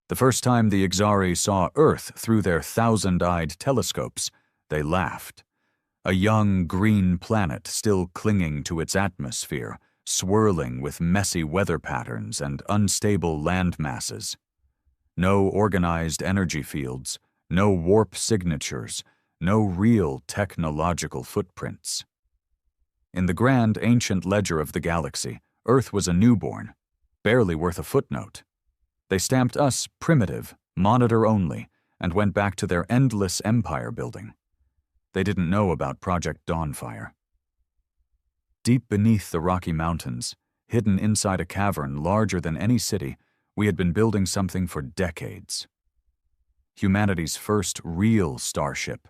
The first time the Ixari saw Earth through their thousand-eyed telescopes, they laughed. A young green planet still clinging to its atmosphere, swirling with messy weather patterns and unstable land masses. No organized energy fields, no warp signatures, no real technological footprints. In the grand ancient ledger of the galaxy, Earth was a newborn, barely worth a footnote. They stamped us primitive, monitor only, and went back to their endless empire building. They didn't know about Project Dawnfire. Deep beneath the Rocky Mountains, hidden inside a cavern larger than any city, we had been building something for decades. Humanity's first real starship.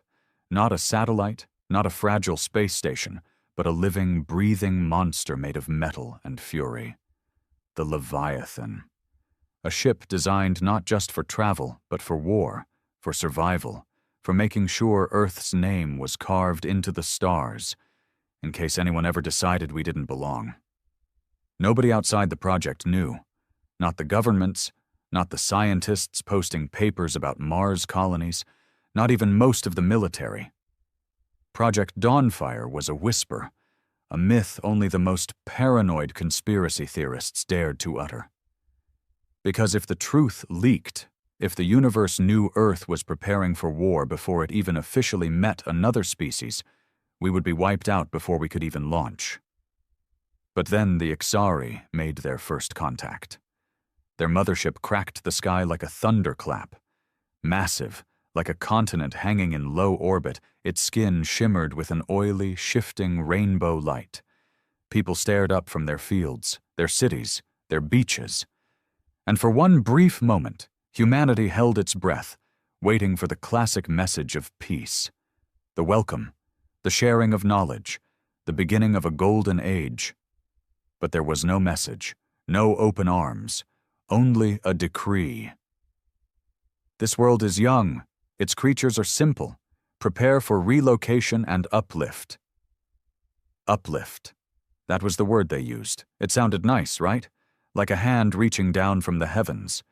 Not a satellite, not a fragile space station, but a living, breathing monster made of metal and fury. The Leviathan. A ship designed not just for travel, but for war, for survival, for making sure Earth's name was carved into the stars, in case anyone ever decided we didn't belong. Nobody outside the project knew. Not the governments, not the scientists posting papers about Mars colonies, not even most of the military. Project Dawnfire was a whisper, a myth only the most paranoid conspiracy theorists dared to utter. Because if the truth leaked, if the universe knew Earth was preparing for war before it even officially met another species, we would be wiped out before we could even launch. But then the Ixari made their first contact. Their mothership cracked the sky like a thunderclap. Massive, like a continent hanging in low orbit, its skin shimmered with an oily, shifting rainbow light. People stared up from their fields, their cities, their beaches. And for one brief moment, humanity held its breath, waiting for the classic message of peace. The welcome, the sharing of knowledge, the beginning of a golden age. But there was no message, no open arms, only a decree. This world is young, its creatures are simple. Prepare for relocation and uplift. Uplift. That was the word they used. It sounded nice, right? Like a hand reaching down from the heavens.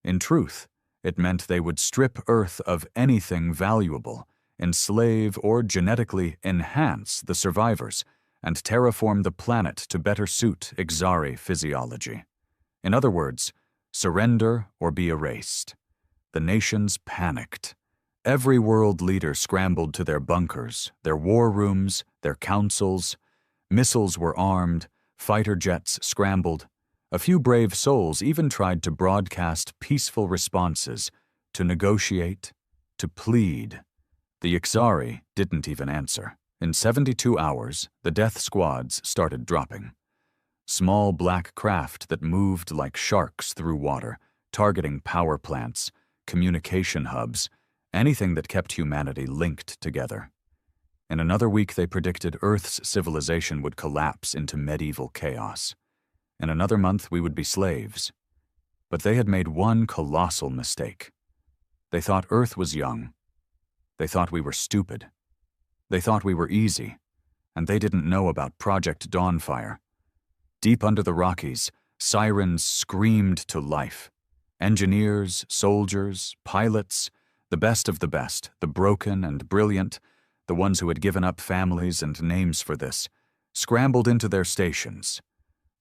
In truth, it meant they would strip Earth of anything valuable, enslave or genetically enhance the survivors, and terraform the planet to better suit Ixari physiology. In other words, surrender or be erased. The nations panicked. Every world leader scrambled to their bunkers, their war rooms, their councils. Missiles were armed, fighter jets scrambled. A few brave souls even tried to broadcast peaceful responses, to negotiate, to plead. The Ixari didn't even answer. In 72 hours, the death squads started dropping. Small black craft that moved like sharks through water, targeting power plants, communication hubs, anything that kept humanity linked together. In another week, they predicted Earth's civilization would collapse into medieval chaos. In another month, we would be slaves. But they had made one colossal mistake. They thought Earth was young. They thought we were stupid. They thought we were easy. And they didn't know about Project Dawnfire. Deep under the Rockies, sirens screamed to life. Engineers, soldiers, pilots, the best of the best, the broken and brilliant, the ones who had given up families and names for this, scrambled into their stations.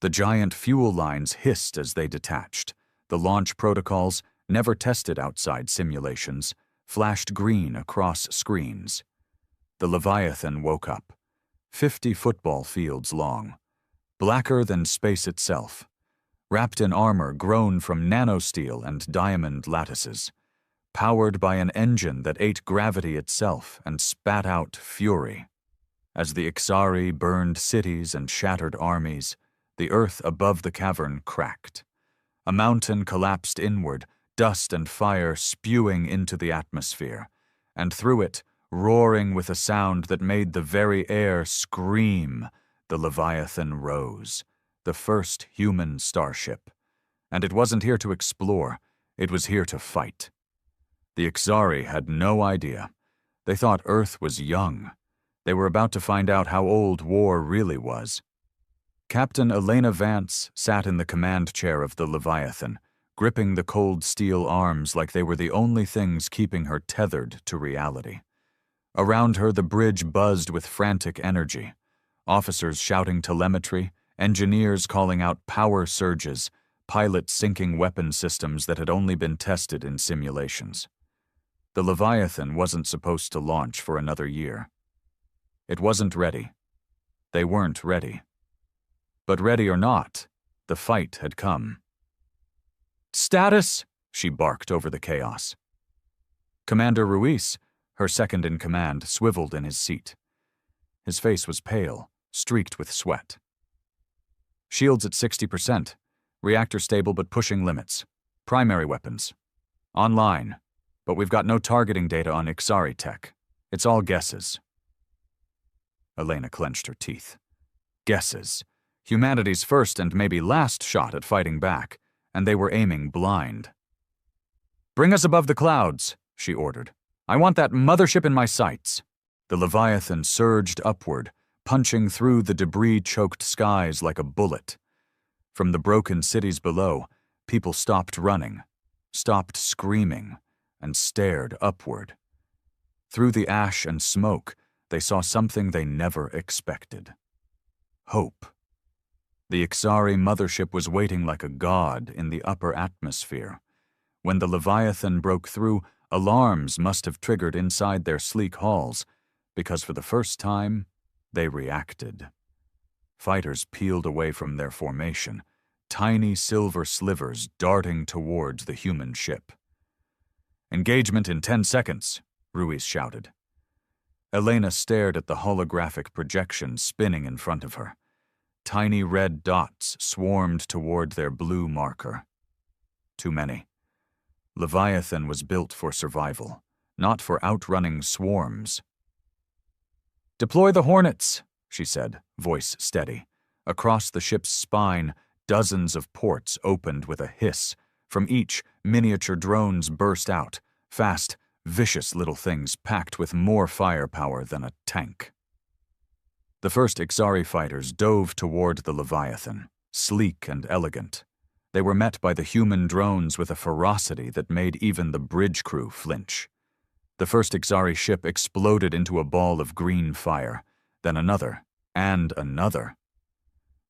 The giant fuel lines hissed as they detached. The launch protocols, never tested outside simulations, flashed green across screens. The Leviathan woke up, 50 football fields long, blacker than space itself, wrapped in armor grown from nanosteel and diamond lattices, powered by an engine that ate gravity itself and spat out fury. As the Ixari burned cities and shattered armies, the earth above the cavern cracked. A mountain collapsed inward, dust and fire spewing into the atmosphere, and through it, roaring with a sound that made the very air scream, the Leviathan rose, the first human starship. And it wasn't here to explore, it was here to fight. The Ixari had no idea. They thought Earth was young. They were about to find out how old war really was. Captain Elena Vance sat in the command chair of the Leviathan, gripping the cold steel arms like they were the only things keeping her tethered to reality. Around her, the bridge buzzed with frantic energy. Officers shouting telemetry, engineers calling out power surges, pilots syncing weapon systems that had only been tested in simulations. The Leviathan wasn't supposed to launch for another year. It wasn't ready. They weren't ready. But ready or not, the fight had come. "Status!" she barked over the chaos. Commander Ruiz, her second-in-command, swiveled in his seat. His face was pale, streaked with sweat. "Shields at 60%. Reactor stable but pushing limits. Primary weapons. Online. But we've got no targeting data on Ixari tech. It's all guesses." Elena clenched her teeth. Guesses. Humanity's first and maybe last shot at fighting back, and they were aiming blind. "Bring us above the clouds," she ordered. "I want that mothership in my sights." The Leviathan surged upward, punching through the debris-choked skies like a bullet. From the broken cities below, people stopped running, stopped screaming, and stared upward. Through the ash and smoke, they saw something they never expected. Hope. The Ixari mothership was waiting like a god in the upper atmosphere. When the Leviathan broke through, alarms must have triggered inside their sleek halls, because for the first time, they reacted. Fighters peeled away from their formation, tiny silver slivers darting towards the human ship. "Engagement in 10 seconds, Ruiz shouted. Elena stared at the holographic projection spinning in front of her. Tiny red dots swarmed toward their blue marker. Too many. Leviathan was built for survival, not for outrunning swarms. "Deploy the Hornets," she said, voice steady. Across the ship's spine, dozens of ports opened with a hiss. From each, miniature drones burst out, fast, vicious little things packed with more firepower than a tank. The first Ixari fighters dove toward the Leviathan, sleek and elegant. They were met by the human drones with a ferocity that made even the bridge crew flinch. The first Ixari ship exploded into a ball of green fire, then another, and another.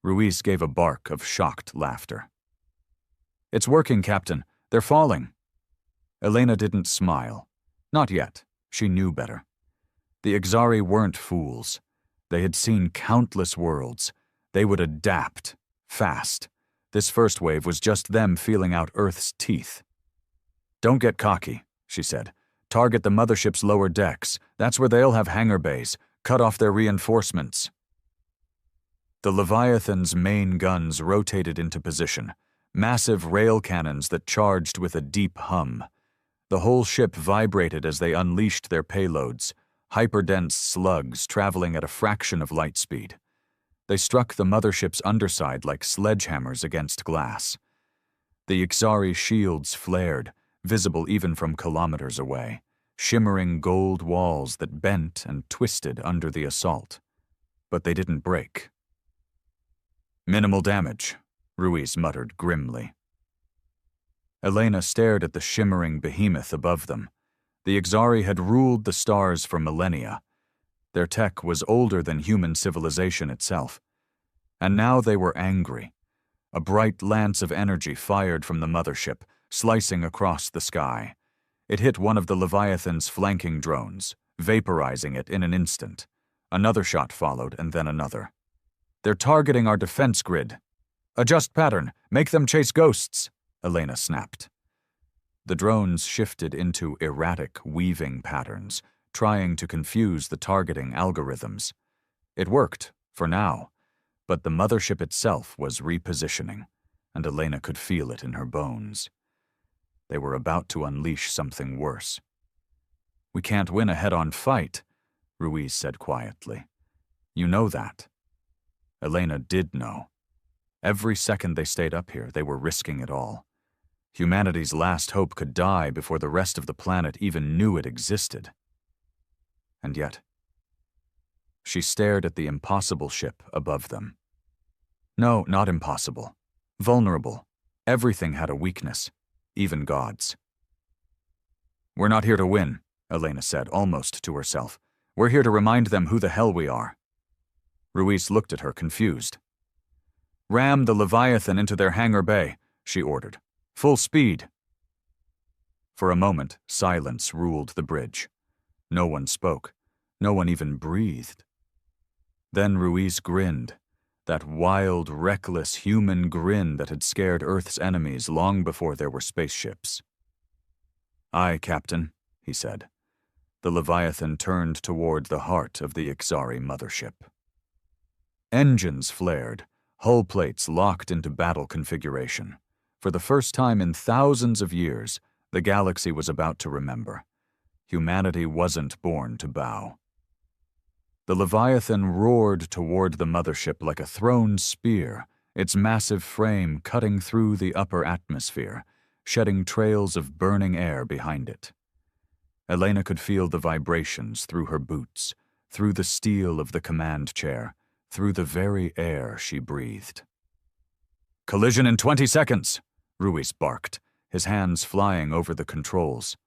Ruiz gave a bark of shocked laughter. "It's working, Captain. They're falling." Elena didn't smile. Not yet. She knew better. The Ixari weren't fools. They had seen countless worlds. They would adapt, fast. This first wave was just them feeling out Earth's teeth. "Don't get cocky," she said. "Target the mothership's lower decks. That's where they'll have hangar bays. Cut off their reinforcements." The Leviathan's main guns rotated into position, massive rail cannons that charged with a deep hum. The whole ship vibrated as they unleashed their payloads, hyperdense slugs traveling at a fraction of light speed. They struck the mothership's underside like sledgehammers against glass. The Ixari shields flared, visible even from kilometers away, shimmering gold walls that bent and twisted under the assault. But they didn't break. "Minimal damage," Ruiz muttered grimly. Elena stared at the shimmering behemoth above them. The Ixari had ruled the stars for millennia. Their tech was older than human civilization itself. And now they were angry. A bright lance of energy fired from the mothership, slicing across the sky. It hit one of the Leviathan's flanking drones, vaporizing it in an instant. Another shot followed, and then another. "They're targeting our defense grid." "Adjust pattern. Make them chase ghosts," Elena snapped. The drones shifted into erratic, weaving patterns, trying to confuse the targeting algorithms. It worked, for now, but the mothership itself was repositioning, and Elena could feel it in her bones. They were about to unleash something worse. "We can't win a head-on fight," Ruiz said quietly. "You know that." Elena did know. Every second they stayed up here, they were risking it all. Humanity's last hope could die before the rest of the planet even knew it existed. And yet, she stared at the impossible ship above them. No, not impossible. Vulnerable. Everything had a weakness. even gods. "We're not here to win," Elena said, almost to herself. "We're here to remind them who the hell we are." Ruiz looked at her, confused. "Ram the Leviathan into their hangar bay," she ordered. "Full speed." For a moment, silence ruled the bridge. No one spoke. No one even breathed. Then Ruiz grinned, that wild, reckless human grin that had scared Earth's enemies long before there were spaceships. "Aye, Captain," he said. The Leviathan turned toward the heart of the Ixari mothership. Engines flared, hull plates locked into battle configuration. For the first time in thousands of years, the galaxy was about to remember. Humanity wasn't born to bow. The Leviathan roared toward the mothership like a thrown spear, its massive frame cutting through the upper atmosphere, shedding trails of burning air behind it. Elena could feel the vibrations through her boots, through the steel of the command chair, through the very air she breathed. "Collision in 20 seconds, Ruiz barked, his hands flying over the controls.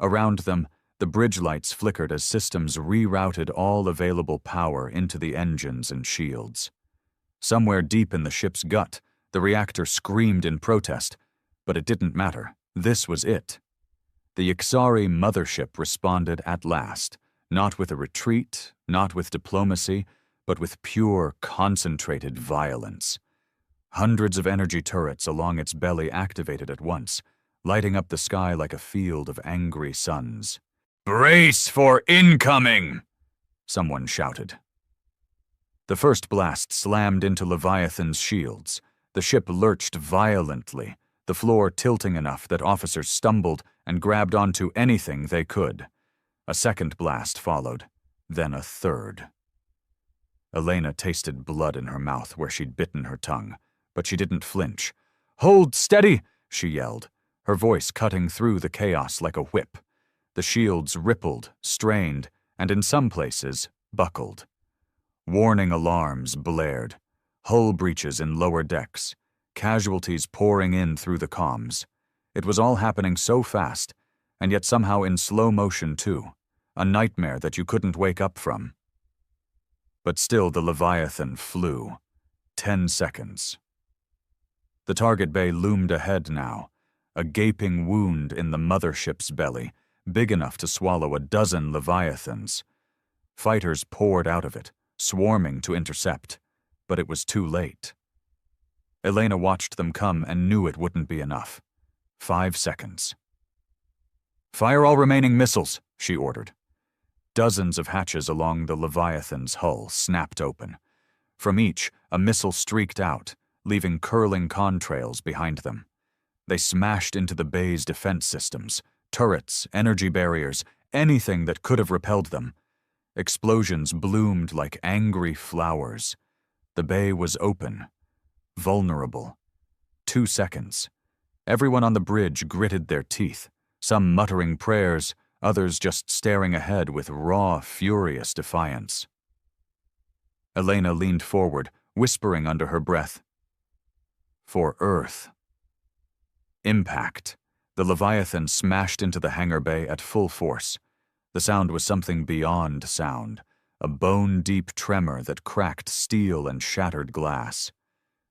Around them, the bridge lights flickered as systems rerouted all available power into the engines and shields. Somewhere deep in the ship's gut, the reactor screamed in protest, but it didn't matter. This was it. The Ixari mothership responded at last, not with a retreat, not with diplomacy, but with pure, concentrated violence. Hundreds of energy turrets along its belly activated at once, lighting up the sky like a field of angry suns. "Brace for incoming!" someone shouted. The first blast slammed into Leviathan's shields. The ship lurched violently, the floor tilting enough that officers stumbled and grabbed onto anything they could. A second blast followed, then a third. Elena tasted blood in her mouth where she'd bitten her tongue, but she didn't flinch. "Hold steady!" she yelled, her voice cutting through the chaos like a whip. The shields rippled, strained, and in some places, buckled. Warning alarms blared, hull breaches in lower decks, casualties pouring in through the comms. It was all happening so fast, and yet somehow in slow motion too, a nightmare that you couldn't wake up from. But still the Leviathan flew. 10 seconds. The target bay loomed ahead now, a gaping wound in the mothership's belly, big enough to swallow a dozen Leviathans. Fighters poured out of it, swarming to intercept, but it was too late. Elena watched them come and knew it wouldn't be enough. 5 seconds. "Fire all remaining missiles," she ordered. Dozens of hatches along the Leviathan's hull snapped open. From each, a missile streaked out, leaving curling contrails behind them. They smashed into the bay's defense systems, turrets, energy barriers, anything that could have repelled them. Explosions bloomed like angry flowers. The bay was open, vulnerable. 2 seconds. Everyone on the bridge gritted their teeth, some muttering prayers, others just staring ahead with raw, furious defiance. Elena leaned forward, whispering under her breath, "For Earth." Impact. The Leviathan smashed into the hangar bay at full force. The sound was something beyond sound, a bone-deep tremor that cracked steel and shattered glass.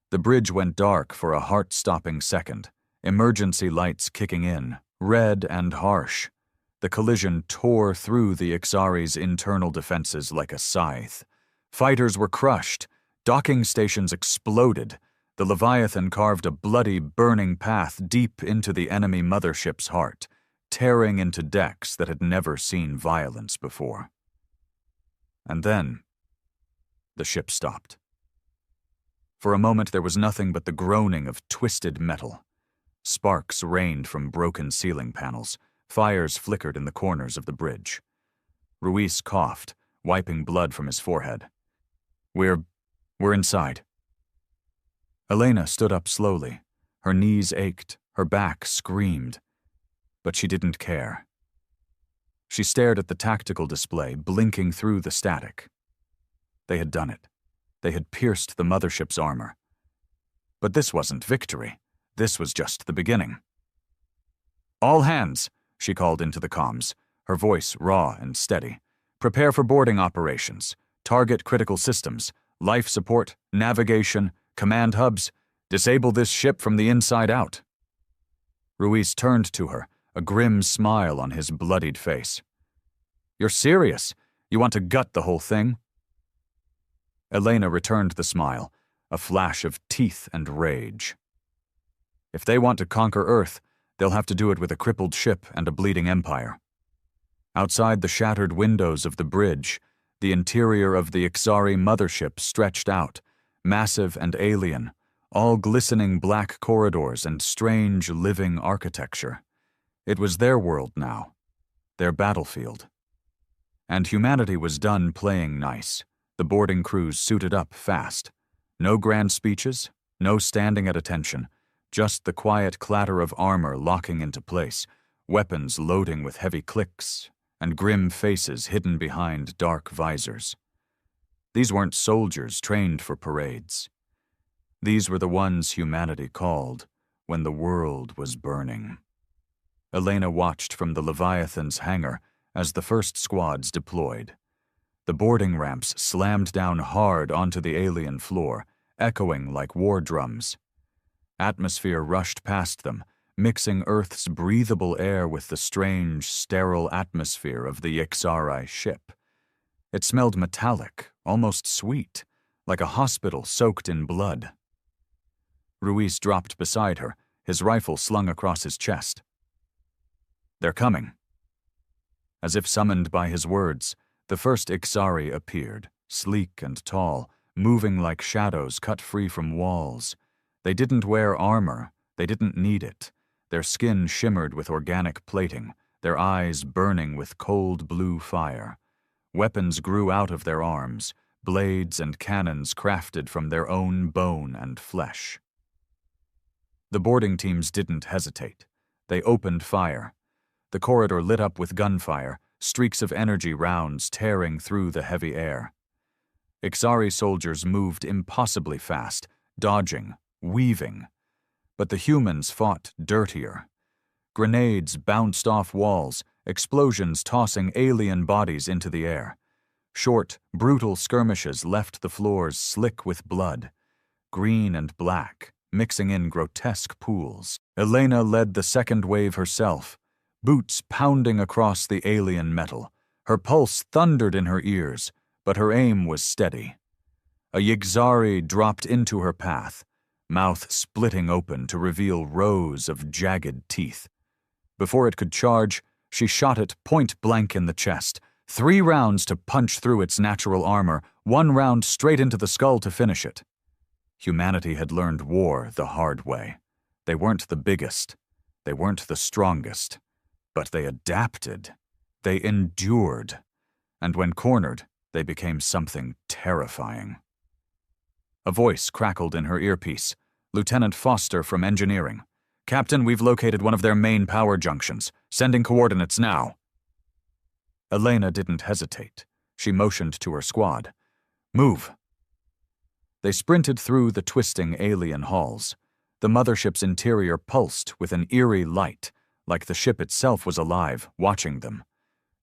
The bridge went dark for a heart-stopping second, emergency lights kicking in, red and harsh. The collision tore through the Ixari's internal defenses like a scythe. Fighters were crushed, docking stations exploded. The Leviathan carved a bloody, burning path deep into the enemy mothership's heart, tearing into decks that had never seen violence before. And then, the ship stopped. For a moment there was nothing but the groaning of twisted metal. Sparks rained from broken ceiling panels. Fires flickered in the corners of the bridge. Ruiz coughed, wiping blood from his forehead. We're inside." Elena stood up slowly. Her knees ached, her back screamed. But she didn't care. She stared at the tactical display, blinking through the static. They had done it. They had pierced the mothership's armor. But this wasn't victory. This was just the beginning. All hands, she called into the comms, her voice raw and steady. Prepare for boarding operations. Target critical systems. Life support, navigation, command hubs. Disable this ship from the inside out. Ruiz turned to her, a grim smile on his bloodied face. You're serious? You want to gut the whole thing? Elena returned the smile, a flash of teeth and rage. If they want to conquer Earth, they'll have to do it with a crippled ship and a bleeding empire. Outside the shattered windows of the bridge, the interior of the Ixari mothership stretched out, massive and alien, all glistening black corridors and strange living architecture. It was their world now, their battlefield. And humanity was done playing nice. The boarding crews suited up fast. No grand speeches, no standing at attention, just the quiet clatter of armor locking into place, weapons loading with heavy clicks, and grim faces hidden behind dark visors. These weren't soldiers trained for parades. These were the ones humanity called when the world was burning. Elena watched from the Leviathan's hangar as the first squads deployed. The boarding ramps slammed down hard onto the alien floor, echoing like war drums. Atmosphere rushed past them, mixing Earth's breathable air with the strange, sterile atmosphere of the Ixari ship. It smelled metallic, almost sweet, like a hospital soaked in blood. Ruiz dropped beside her, his rifle slung across his chest. They're coming. As if summoned by his words, the first Ixari appeared, sleek and tall, moving like shadows cut free from walls. They didn't wear armor, they didn't need it. Their skin shimmered with organic plating, their eyes burning with cold blue fire. Weapons grew out of their arms, blades and cannons crafted from their own bone and flesh. The boarding teams didn't hesitate. They opened fire. The corridor lit up with gunfire, streaks of energy rounds tearing through the heavy air. Ixari soldiers moved impossibly fast, dodging, weaving. But the humans fought dirtier. Grenades bounced off walls, explosions tossing alien bodies into the air. Short, brutal skirmishes left the floors slick with blood, green and black, mixing in grotesque pools. Elena led the second wave herself, boots pounding across the alien metal. Her pulse thundered in her ears, but her aim was steady. A Ixari dropped into her path, mouth splitting open to reveal rows of jagged teeth. Before it could charge, she shot it point blank in the chest, 3 rounds to punch through its natural armor, 1 round straight into the skull to finish it. Humanity had learned war the hard way. They weren't the biggest, they weren't the strongest, but they adapted, they endured, and when cornered, they became something terrifying. A voice crackled in her earpiece. Lieutenant Foster from Engineering. Captain, we've located one of their main power junctions. Sending coordinates now. Elena didn't hesitate. She motioned to her squad. Move. They sprinted through the twisting alien halls. The mothership's interior pulsed with an eerie light, like the ship itself was alive, watching them.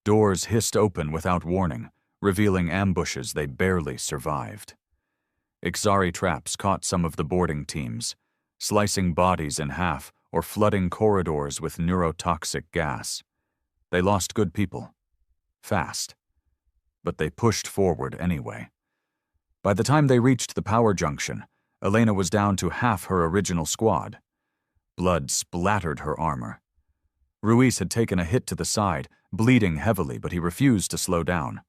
Doors hissed open without warning, revealing ambushes they barely survived. Ixari traps caught some of the boarding teams, slicing bodies in half or flooding corridors with neurotoxic gas. They lost good people. Fast. But they pushed forward anyway. By the time they reached the power junction, Elena was down to half her original squad. Blood splattered her armor. Ruiz had taken a hit to the side, bleeding heavily, but he refused to slow down.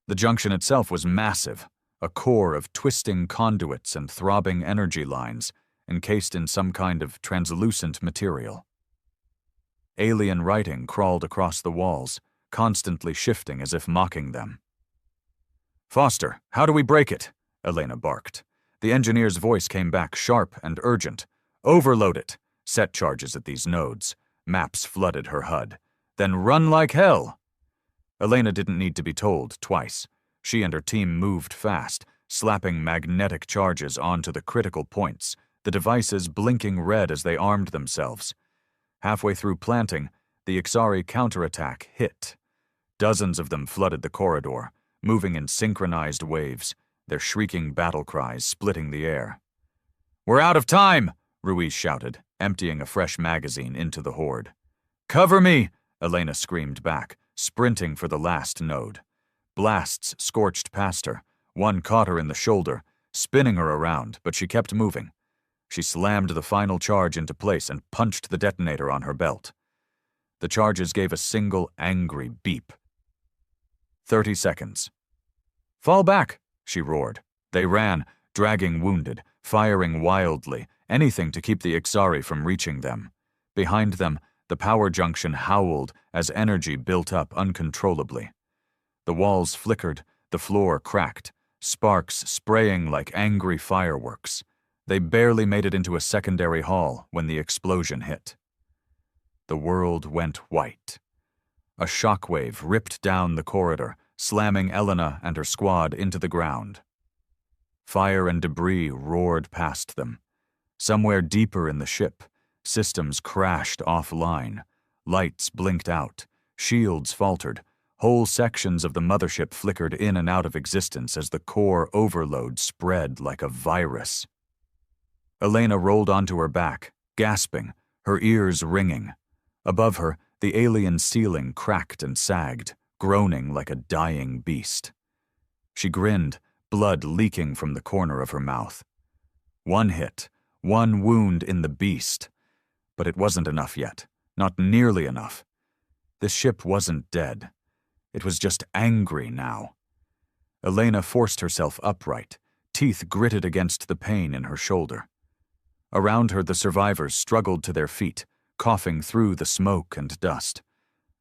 The junction itself was massive, a core of twisting conduits and throbbing energy lines, encased in some kind of translucent material. Alien writing crawled across the walls, constantly shifting as if mocking them. Foster, how do we break it? Elena barked. The engineer's voice came back sharp and urgent. Overload it. Set charges at these nodes. Maps flooded her HUD. Then run like hell. Elena didn't need to be told twice. She and her team moved fast, slapping magnetic charges onto the critical points, the devices blinking red as they armed themselves. Halfway through planting, the Ixari counterattack hit. Dozens of them flooded the corridor, moving in synchronized waves, their shrieking battle cries splitting the air. "We're out of time!" Ruiz shouted, emptying a fresh magazine into the horde. "Cover me!" Elena screamed back, sprinting for the last node. Blasts scorched past her. One caught her in the shoulder, spinning her around, but she kept moving. She slammed the final charge into place and punched the detonator on her belt. The charges gave a single angry beep. 30 seconds. "Fall back!" she roared. They ran, dragging wounded, firing wildly, anything to keep the Ixari from reaching them. Behind them, the power junction howled as energy built up uncontrollably. The walls flickered, the floor cracked, sparks spraying like angry fireworks. They barely made it into a secondary hall when the explosion hit. The world went white. A shockwave ripped down the corridor, slamming Elena and her squad into the ground. Fire and debris roared past them. Somewhere deeper in the ship, systems crashed offline. Lights blinked out. Shields faltered. Whole sections of the mothership flickered in and out of existence as the core overload spread like a virus. Elena rolled onto her back, gasping, her ears ringing. Above her, the alien ceiling cracked and sagged, groaning like a dying beast. She grinned, blood leaking from the corner of her mouth. One hit, one wound in the beast. But it wasn't enough yet, not nearly enough. This ship wasn't dead. It was just angry now. Elena forced herself upright, teeth gritted against the pain in her shoulder. Around her, the survivors struggled to their feet, coughing through the smoke and dust.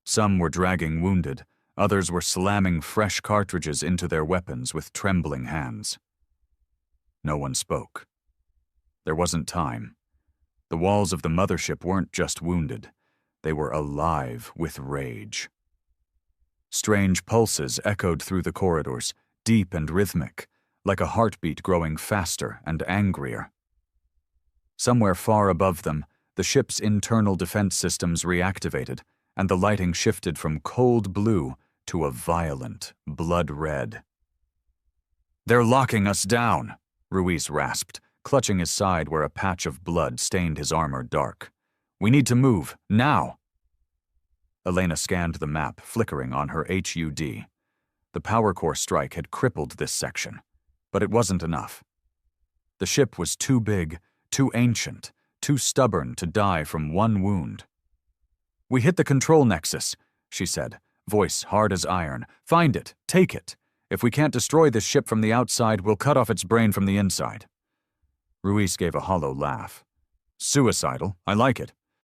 Some were dragging wounded, others were slamming fresh cartridges into their weapons with trembling hands. No one spoke. There wasn't time. The walls of the mothership weren't just wounded. They were alive with rage. Strange pulses echoed through the corridors, deep and rhythmic, like a heartbeat growing faster and angrier. Somewhere far above them, the ship's internal defense systems reactivated, and the lighting shifted from cold blue to a violent blood red. "They're locking us down," Ruiz rasped, clutching his side where a patch of blood stained his armor dark. "We need to move, now!" Elena scanned the map, flickering on her HUD. The power core strike had crippled this section, but it wasn't enough. The ship was too big, too ancient, too stubborn to die from one wound. "We hit the control nexus," she said, voice hard as iron. "Find it, take it. If we can't destroy this ship from the outside, we'll cut off its brain from the inside." Ruiz gave a hollow laugh. "Suicidal, I like it."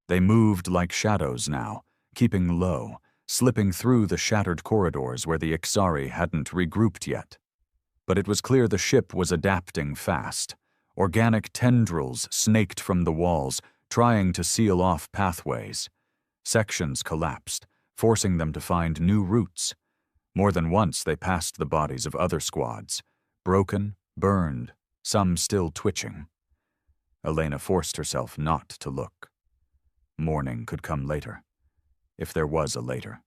They moved like shadows now, keeping low, slipping through the shattered corridors where the Ixari hadn't regrouped yet. But it was clear the ship was adapting fast. Organic tendrils snaked from the walls, trying to seal off pathways. Sections collapsed, forcing them to find new routes. More than once they passed the bodies of other squads, broken, burned, some still twitching. Elena forced herself not to look. Morning could come later, if there was a later.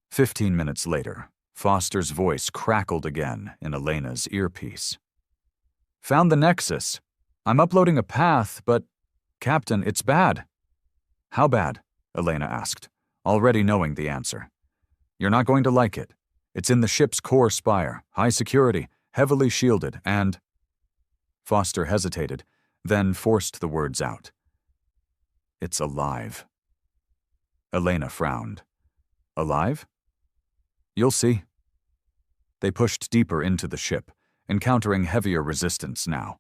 15 minutes later, Foster's voice crackled again in Elena's earpiece. "Found the nexus. I'm uploading a path, but, Captain, it's bad." "How bad?" Elena asked, already knowing the answer. "You're not going to like it. It's in the ship's core spire, high security, heavily shielded, and—" Foster hesitated, then forced the words out. "It's alive." Elena frowned. "Alive?" "You'll see." They pushed deeper into the ship, encountering heavier resistance now.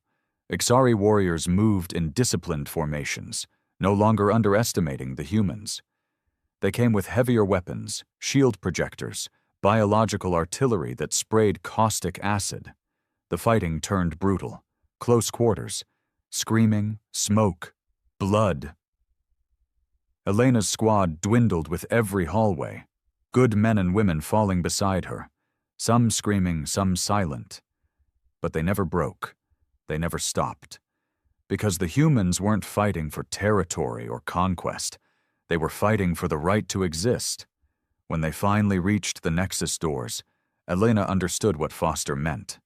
Ixari warriors moved in disciplined formations, no longer underestimating the humans. They came with heavier weapons, shield projectors, biological artillery that sprayed caustic acid. The fighting turned brutal. Close quarters. Screaming, smoke, blood. Elena's squad dwindled with every hallway. Good men and women falling beside her. Some screaming, some silent. But they never broke. They never stopped. Because the humans weren't fighting for territory or conquest. They were fighting for the right to exist. When they finally reached the Nexus doors, Elena understood what Foster meant.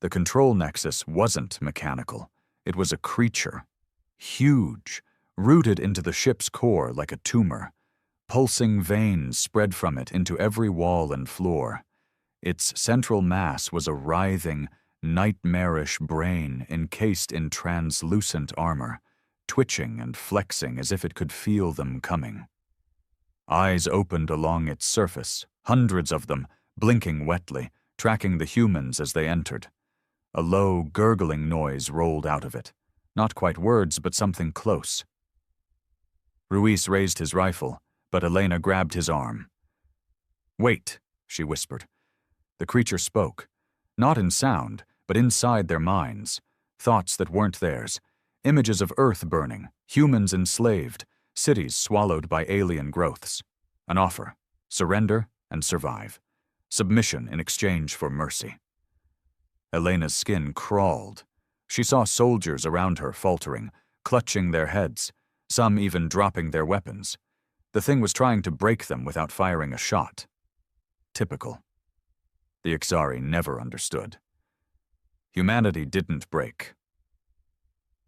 The control Nexus wasn't mechanical. It was a creature. Huge, rooted into the ship's core like a tumor. Pulsing veins spread from it into every wall and floor. Its central mass was a writhing, nightmarish brain encased in translucent armor, twitching and flexing as if it could feel them coming. Eyes opened along its surface, hundreds of them, blinking wetly, tracking the humans as they entered. A low, gurgling noise rolled out of it. Not quite words, but something close. Ruiz raised his rifle, but Elena grabbed his arm. "Wait," she whispered. The creature spoke, not in sound, but inside their minds. Thoughts that weren't theirs. Images of Earth burning, humans enslaved, cities swallowed by alien growths. An offer: surrender and survive. Submission in exchange for mercy. Elena's skin crawled. She saw soldiers around her faltering, clutching their heads, some even dropping their weapons. The thing was trying to break them without firing a shot. Typical. The Ixari never understood. Humanity didn't break.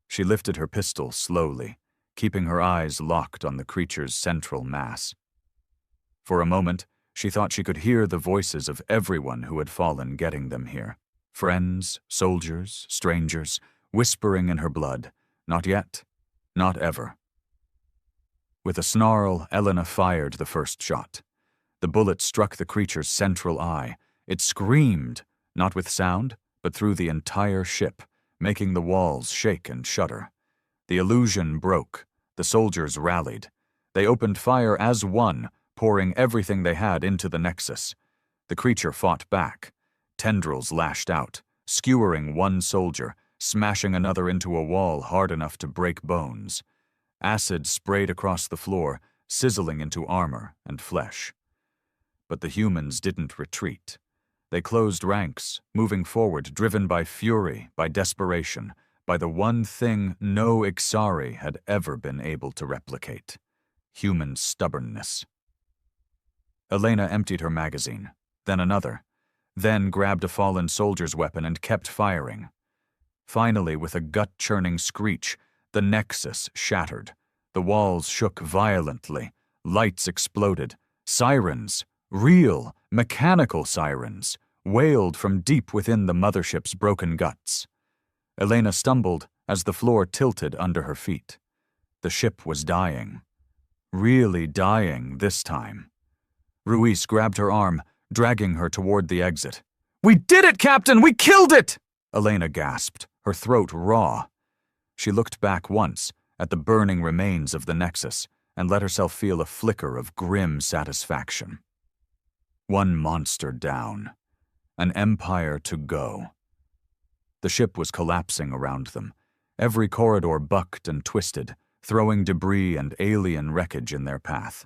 She lifted her pistol slowly, keeping her eyes locked on the creature's central mass. For a moment, she thought she could hear the voices of everyone who had fallen getting them here. Friends, soldiers, strangers, whispering in her blood, "Not yet, not ever." With a snarl, Elena fired the first shot. The bullet struck the creature's central eye. It screamed, not with sound, but through the entire ship, making the walls shake and shudder. The illusion broke. The soldiers rallied. They opened fire as one, pouring everything they had into the Nexus. The creature fought back. Tendrils lashed out, skewering one soldier, smashing another into a wall hard enough to break bones. Acid sprayed across the floor, sizzling into armor and flesh. But the humans didn't retreat. They closed ranks, moving forward, driven by fury, by desperation, by the one thing no Ixari had ever been able to replicate: human stubbornness. Elena emptied her magazine, then another, then grabbed a fallen soldier's weapon and kept firing. Finally, with a gut-churning screech, the Nexus shattered. The walls shook violently. Lights exploded. Sirens, real, mechanical sirens, wailed from deep within the mothership's broken guts. Elena stumbled as the floor tilted under her feet. The ship was dying. Really dying this time. Ruiz grabbed her arm, dragging her toward the exit. "We did it, Captain! We killed it!" Elena gasped, her throat raw. She looked back once at the burning remains of the Nexus and let herself feel a flicker of grim satisfaction. One monster down. An empire to go. The ship was collapsing around them. Every corridor bucked and twisted, throwing debris and alien wreckage in their path.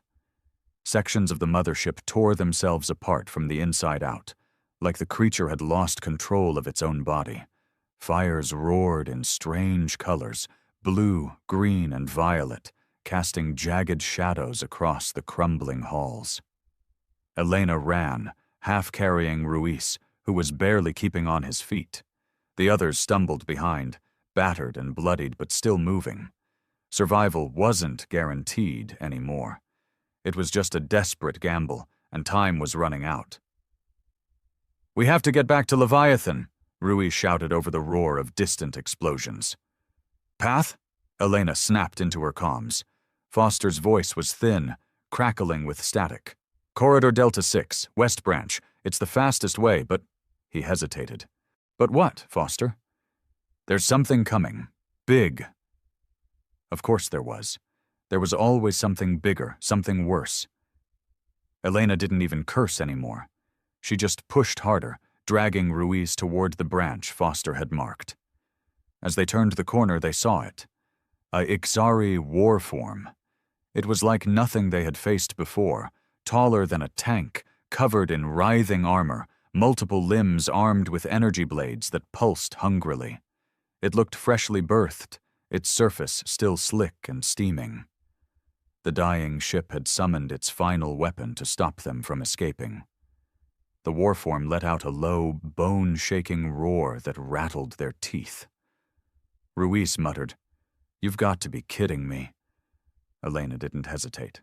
Sections of the mothership tore themselves apart from the inside out, like the creature had lost control of its own body. Fires roared in strange colors, blue, green, and violet, casting jagged shadows across the crumbling halls. Elena ran, half carrying Ruiz, who was barely keeping on his feet. The others stumbled behind, battered and bloodied but still moving. Survival wasn't guaranteed anymore. It was just a desperate gamble, and time was running out. "We have to get back to Leviathan," Ruiz shouted over the roar of distant explosions. "Path?" Elena snapped into her comms. Foster's voice was thin, crackling with static. "Corridor Delta 6, West Branch. It's the fastest way, but—" He hesitated. "But what, Foster?" "There's something coming. Big." Of course there was. There was always something bigger, something worse. Elena didn't even curse anymore. She just pushed harder, dragging Ruiz toward the branch Foster had marked. As they turned the corner, they saw it. A Ixari war form. It was like nothing they had faced before, taller than a tank, covered in writhing armor, multiple limbs armed with energy blades that pulsed hungrily. It looked freshly birthed, its surface still slick and steaming. The dying ship had summoned its final weapon to stop them from escaping. The warform let out a low, bone-shaking roar that rattled their teeth. Ruiz muttered, "You've got to be kidding me." Elena didn't hesitate.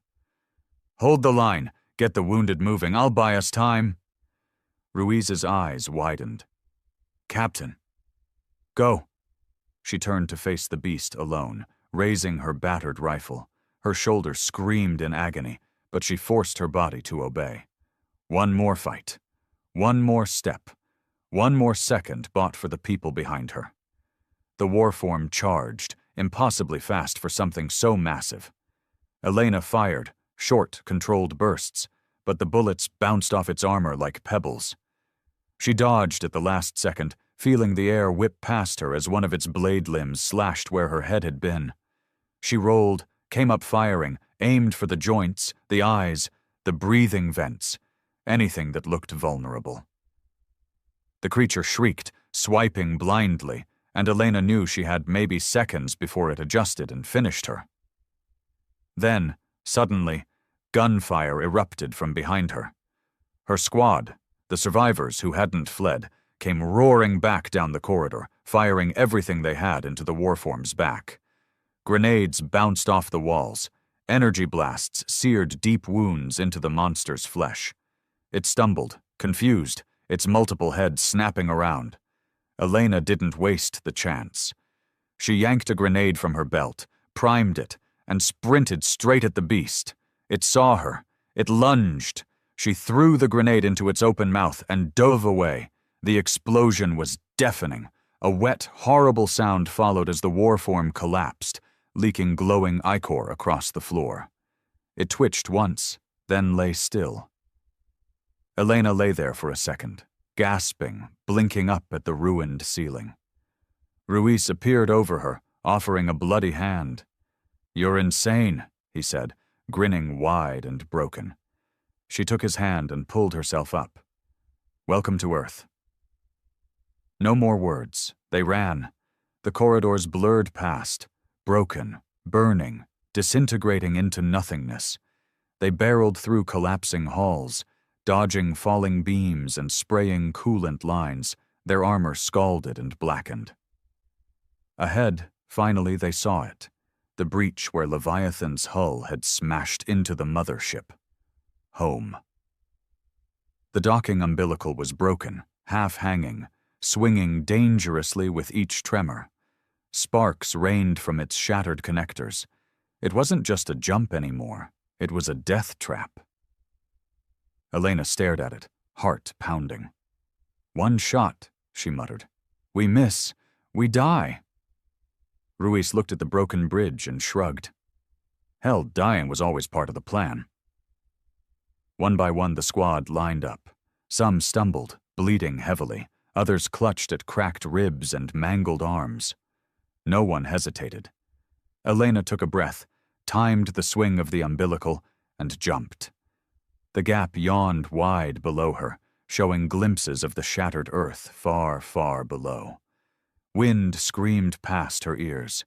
"Hold the line. Get the wounded moving. I'll buy us time." Ruiz's eyes widened. "Captain." "Go." She turned to face the beast alone, raising her battered rifle. Her shoulder screamed in agony, but she forced her body to obey. One more fight. One more step. One more second bought for the people behind her. The warform charged, impossibly fast for something so massive. Elena fired, short, controlled bursts, but the bullets bounced off its armor like pebbles. She dodged at the last second, feeling the air whip past her as one of its blade limbs slashed where her head had been. She rolled, came up firing, aimed for the joints, the eyes, the breathing vents, anything that looked vulnerable. The creature shrieked, swiping blindly, and Elena knew she had maybe seconds before it adjusted and finished her. Then, suddenly, gunfire erupted from behind her. Her squad, the survivors who hadn't fled, came roaring back down the corridor, firing everything they had into the warform's back. Grenades bounced off the walls. Energy blasts seared deep wounds into the monster's flesh. It stumbled, confused, its multiple heads snapping around. Elena didn't waste the chance. She yanked a grenade from her belt, primed it, and sprinted straight at the beast. It saw her. It lunged. She threw the grenade into its open mouth and dove away. The explosion was deafening. A wet, horrible sound followed as the warform collapsed, leaking glowing ichor across the floor. It twitched once, then lay still. Elena lay there for a second, gasping, blinking up at the ruined ceiling. Ruiz appeared over her, offering a bloody hand. "You're insane," he said, grinning wide and broken. She took his hand and pulled herself up. "Welcome to Earth." No more words. They ran. The corridors blurred past, broken, burning, disintegrating into nothingness. They barreled through collapsing halls, dodging falling beams and spraying coolant lines, their armor scalded and blackened. Ahead, finally they saw it, the breach where Leviathan's hull had smashed into the mothership. Home. The docking umbilical was broken, half-hanging, swinging dangerously with each tremor. Sparks rained from its shattered connectors. It wasn't just a jump anymore. It was a death trap. Elena stared at it, heart pounding. "One shot," she muttered. "We miss. We die." Ruiz looked at the broken bridge and shrugged. Hell, dying was always part of the plan. One by one the squad lined up. Some stumbled, bleeding heavily. Others clutched at cracked ribs and mangled arms. No one hesitated. Elena took a breath, timed the swing of the umbilical, and jumped. The gap yawned wide below her, showing glimpses of the shattered earth far, far below. Wind screamed past her ears.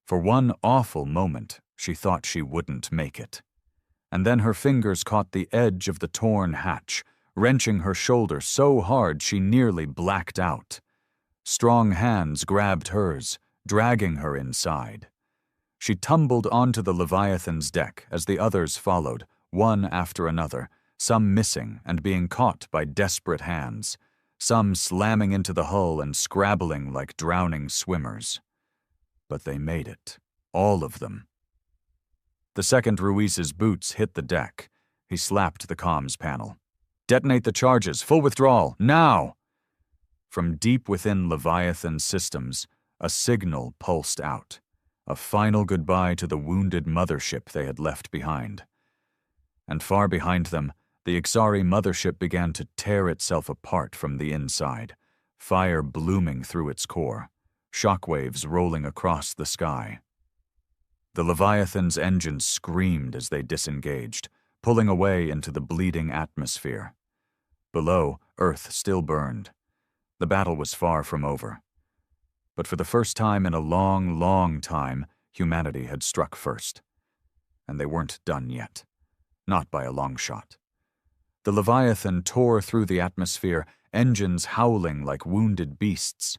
For one awful moment, she thought she wouldn't make it. And then her fingers caught the edge of the torn hatch, wrenching her shoulder so hard she nearly blacked out. Strong hands grabbed hers, dragging her inside. She tumbled onto the Leviathan's deck as the others followed, one after another, some missing and being caught by desperate hands, some slamming into the hull and scrabbling like drowning swimmers. But they made it, all of them. The second Ruiz's boots hit the deck, he slapped the comms panel. "Detonate the charges, full withdrawal, now!" From deep within Leviathan's systems, a signal pulsed out, a final goodbye to the wounded mothership they had left behind. And far behind them, the Ixari mothership began to tear itself apart from the inside, fire blooming through its core, shockwaves rolling across the sky. The Leviathan's engines screamed as they disengaged, pulling away into the bleeding atmosphere. Below, Earth still burned. The battle was far from over. But for the first time in a long, long time, humanity had struck first. and they weren't done yet. Not by a long shot. The Leviathan tore through the atmosphere, engines howling like wounded beasts.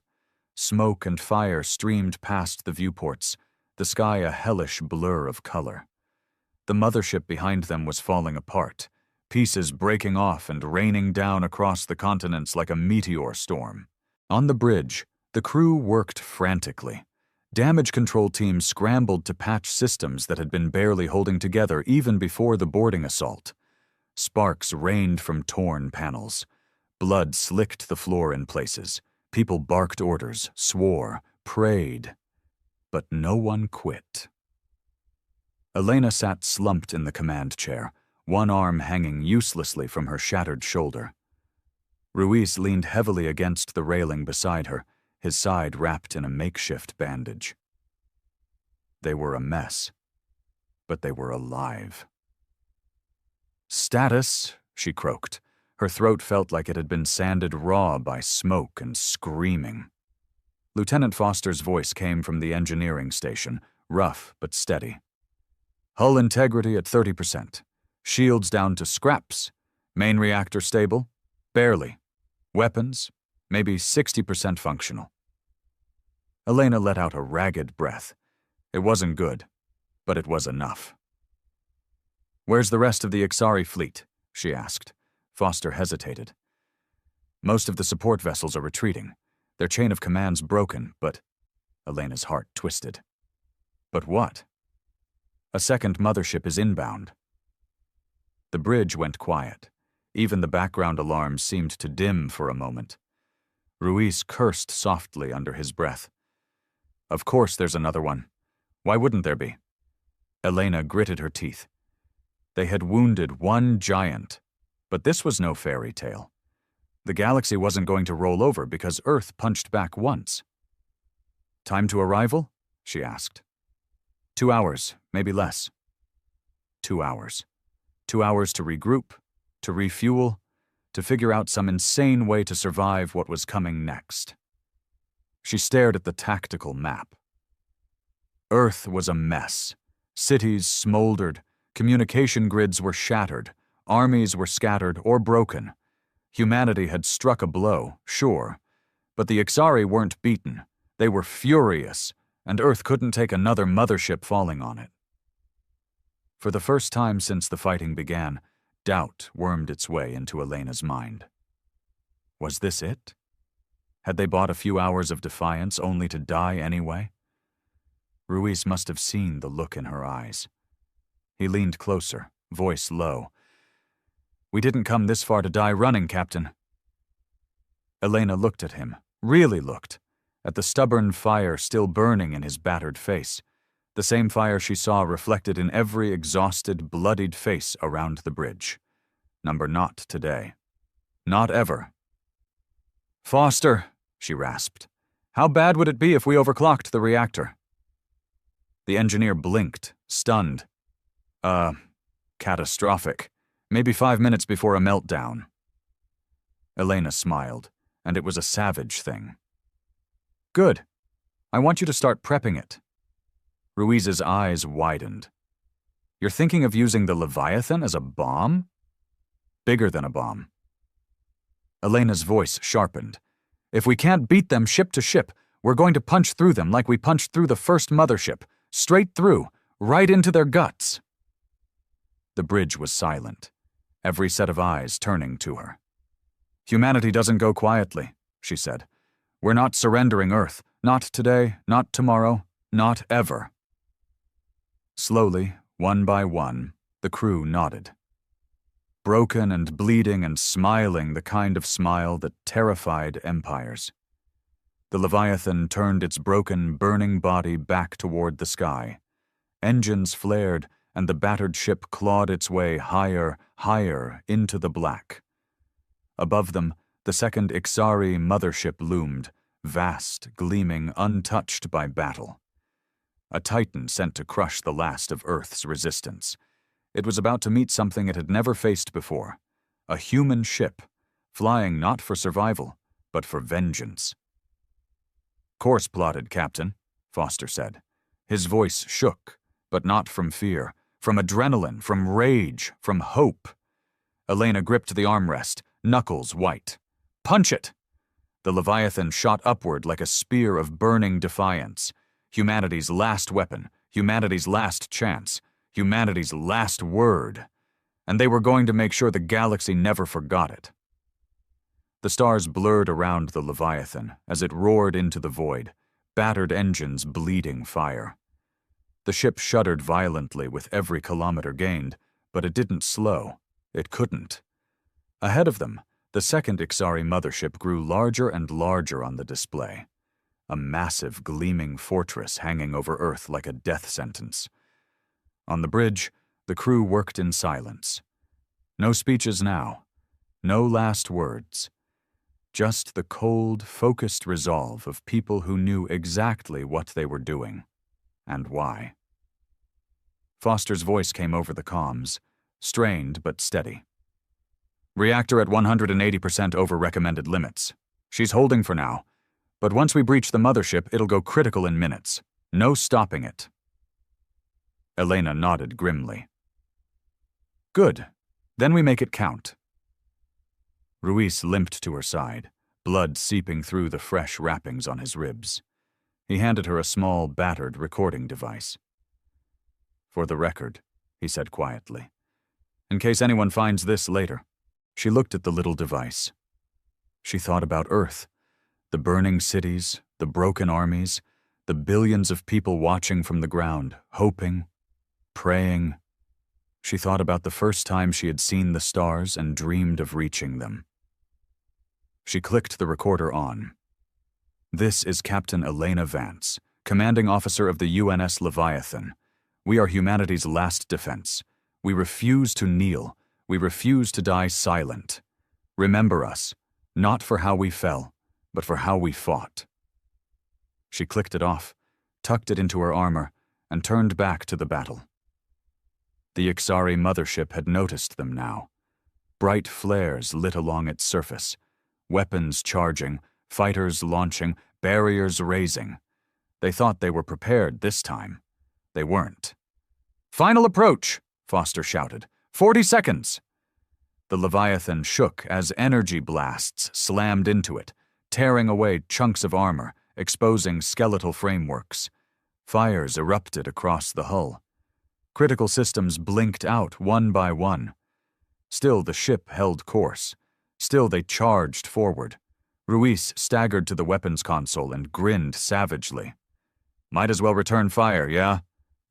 Smoke and fire streamed past the viewports, the sky a hellish blur of color. The mothership behind them was falling apart, pieces breaking off and raining down across the continents like a meteor storm. On the bridge, the crew worked frantically. Damage control teams scrambled to patch systems that had been barely holding together even before the boarding assault. Sparks rained from torn panels. Blood slicked the floor in places. People barked orders, swore, prayed. But no one quit. Elena sat slumped in the command chair, one arm hanging uselessly from her shattered shoulder. Ruiz leaned heavily against the railing beside her, his side wrapped in a makeshift bandage. They were a mess, but they were alive. "Status," she croaked. Her throat felt like it had been sanded raw by smoke and screaming. Lieutenant Foster's voice came from the engineering station, rough but steady. "Hull integrity at 30%. Shields down to scraps. Main reactor stable? Barely. Weapons? Maybe 60% functional." Elena let out a ragged breath. It wasn't good, but it was enough. "Where's the rest of the Ixari fleet?" she asked. Foster hesitated. "Most of the support vessels are retreating. Their chain of command's broken, but..." Elena's heart twisted. "But what?" "A second mothership is inbound." The bridge went quiet. Even the background alarms seemed to dim for a moment. Ruiz cursed softly under his breath. "Of course there's another one. Why wouldn't there be?" Elena gritted her teeth. They had wounded one giant, but this was no fairy tale. The galaxy wasn't going to roll over because Earth punched back once. "Time to arrival?" she asked. 2 hours, maybe less." 2 hours. 2 hours to regroup, to refuel, to figure out some insane way to survive what was coming next. She stared at the tactical map. Earth was a mess. Cities smoldered, communication grids were shattered, armies were scattered or broken. Humanity had struck a blow, sure, but the Ixari weren't beaten. They were furious, and Earth couldn't take another mothership falling on it. For the first time since the fighting began, doubt wormed its way into Elena's mind. Was this it? Had they bought a few hours of defiance only to die anyway? Ruiz must have seen the look in her eyes. He leaned closer, voice low. "We didn't come this far to die running, Captain." Elena looked at him, really looked, at the stubborn fire still burning in his battered face, the same fire she saw reflected in every exhausted, bloodied face around the bridge. Number not today. Not ever. "Foster," she rasped, "how bad would it be if we overclocked the reactor?" The engineer blinked, stunned. Catastrophic. Maybe 5 minutes before a meltdown." Elena smiled, and it was a savage thing. "Good. I want you to start prepping it." Ruiz's eyes widened. "You're thinking of using the Leviathan as a bomb?" "Bigger than a bomb." Elena's voice sharpened. "If we can't beat them ship to ship, we're going to punch through them like we punched through the first mothership, straight through, right into their guts." The bridge was silent, every set of eyes turning to her. "Humanity doesn't go quietly," she said. "We're not surrendering Earth. Not today, not tomorrow, not ever." Slowly, one by one, the crew nodded. Broken and bleeding and smiling the kind of smile that terrified empires. The Leviathan turned its broken, burning body back toward the sky. Engines flared, and the battered ship clawed its way higher, higher into the black. Above them, the second Ixari mothership loomed, vast, gleaming, untouched by battle. A titan sent to crush the last of Earth's resistance. It was about to meet something it had never faced before, a human ship, flying not for survival, but for vengeance. "Course plotted, Captain," Foster said. His voice shook, but not from fear, from adrenaline, from rage, from hope. Elena gripped the armrest, knuckles white. Punch it! The Leviathan shot upward like a spear of burning defiance. Humanity's last weapon, humanity's last chance, humanity's last word. And they were going to make sure the galaxy never forgot it. The stars blurred around the Leviathan as it roared into the void, battered engines bleeding fire. The ship shuddered violently with every kilometer gained, but it didn't slow. It couldn't. Ahead of them, the second Ixari mothership grew larger and larger on the display. A massive, gleaming fortress hanging over Earth like a death sentence. On the bridge, the crew worked in silence. No speeches now. No last words. Just the cold, focused resolve of people who knew exactly what they were doing, and why. Foster's voice came over the comms, strained but steady. Reactor at 180% over recommended limits. She's holding for now, but once we breach the mothership, it'll go critical in minutes. No stopping it. Elena nodded grimly. Good. Then we make it count. Ruiz limped to her side, blood seeping through the fresh wrappings on his ribs. He handed her a small, battered recording device. For the record, he said quietly. In case anyone finds this later. She looked at the little device. She thought about Earth, the burning cities, the broken armies, the billions of people watching from the ground, hoping, praying. She thought about the first time she had seen the stars and dreamed of reaching them. She clicked the recorder on. This is Captain Elena Vance, commanding officer of the UNS Leviathan. We are humanity's last defense. We refuse to kneel. We refuse to die silent. Remember us, not for how we fell, but for how we fought. She clicked it off, tucked it into her armor, and turned back to the battle. The Ixari mothership had noticed them now. Bright flares lit along its surface, weapons charging, fighters launching, barriers raising. They thought they were prepared this time. They weren't. Final approach, Foster shouted. 40 seconds. The Leviathan shook as energy blasts slammed into it, tearing away chunks of armor, exposing skeletal frameworks. Fires erupted across the hull. Critical systems blinked out one by one. Still the ship held course. Still they charged forward. Ruiz staggered to the weapons console and grinned savagely. Might as well return fire, yeah?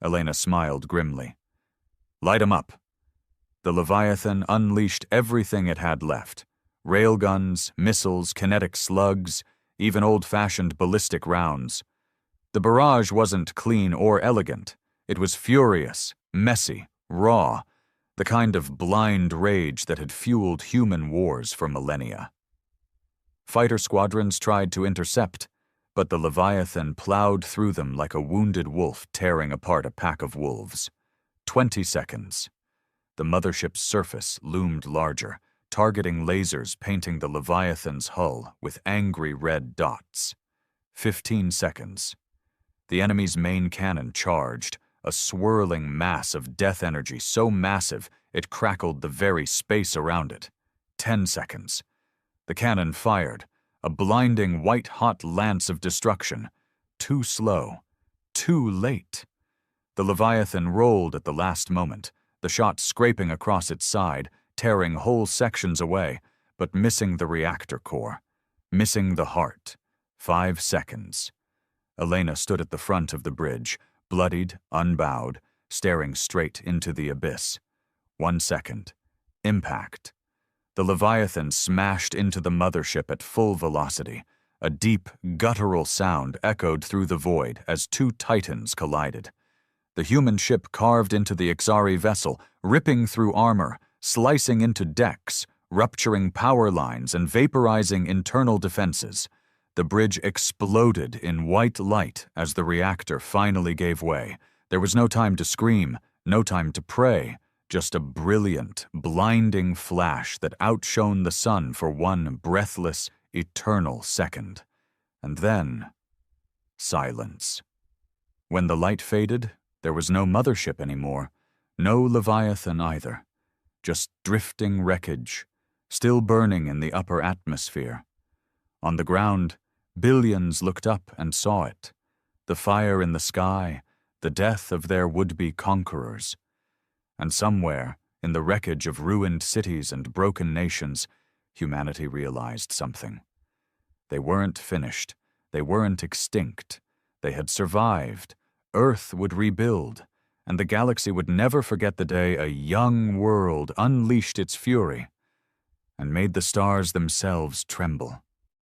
Elena smiled grimly. Light 'em up. The Leviathan unleashed everything it had left. Railguns, missiles, kinetic slugs, even old-fashioned ballistic rounds. The barrage wasn't clean or elegant. It was furious, messy, raw, the kind of blind rage that had fueled human wars for millennia. Fighter squadrons tried to intercept, but the Leviathan plowed through them like a wounded wolf tearing apart a pack of wolves. 20 seconds. The mothership's surface loomed larger, targeting lasers painting the Leviathan's hull with angry red dots. 15 seconds. The enemy's main cannon charged, a swirling mass of death energy so massive it crackled the very space around it. 10 seconds. The cannon fired, a blinding white-hot lance of destruction. Too slow. Too late. The Leviathan rolled at the last moment, the shot scraping across its side, tearing whole sections away, but missing the reactor core. Missing the heart. 5 seconds. Elena stood at the front of the bridge, bloodied, unbowed, staring straight into the abyss. 1 second. Impact. The Leviathan smashed into the mothership at full velocity. A deep, guttural sound echoed through the void as two titans collided. The human ship carved into the Ixari vessel, ripping through armor, slicing into decks, rupturing power lines and vaporizing internal defenses. The bridge exploded in white light as the reactor finally gave way. There was no time to scream, no time to pray, just a brilliant, blinding flash that outshone the sun for one breathless, eternal second. And then, silence. When the light faded, there was no mothership anymore, No Leviathan either, just drifting wreckage, still burning in the upper atmosphere. On the ground, billions looked up and saw it, the fire in the sky, the death of their would-be conquerors. And somewhere, in the wreckage of ruined cities and broken nations, humanity realized something. They weren't finished. They weren't extinct. They had survived. Earth would rebuild, and the galaxy would never forget the day a young world unleashed its fury and made the stars themselves tremble.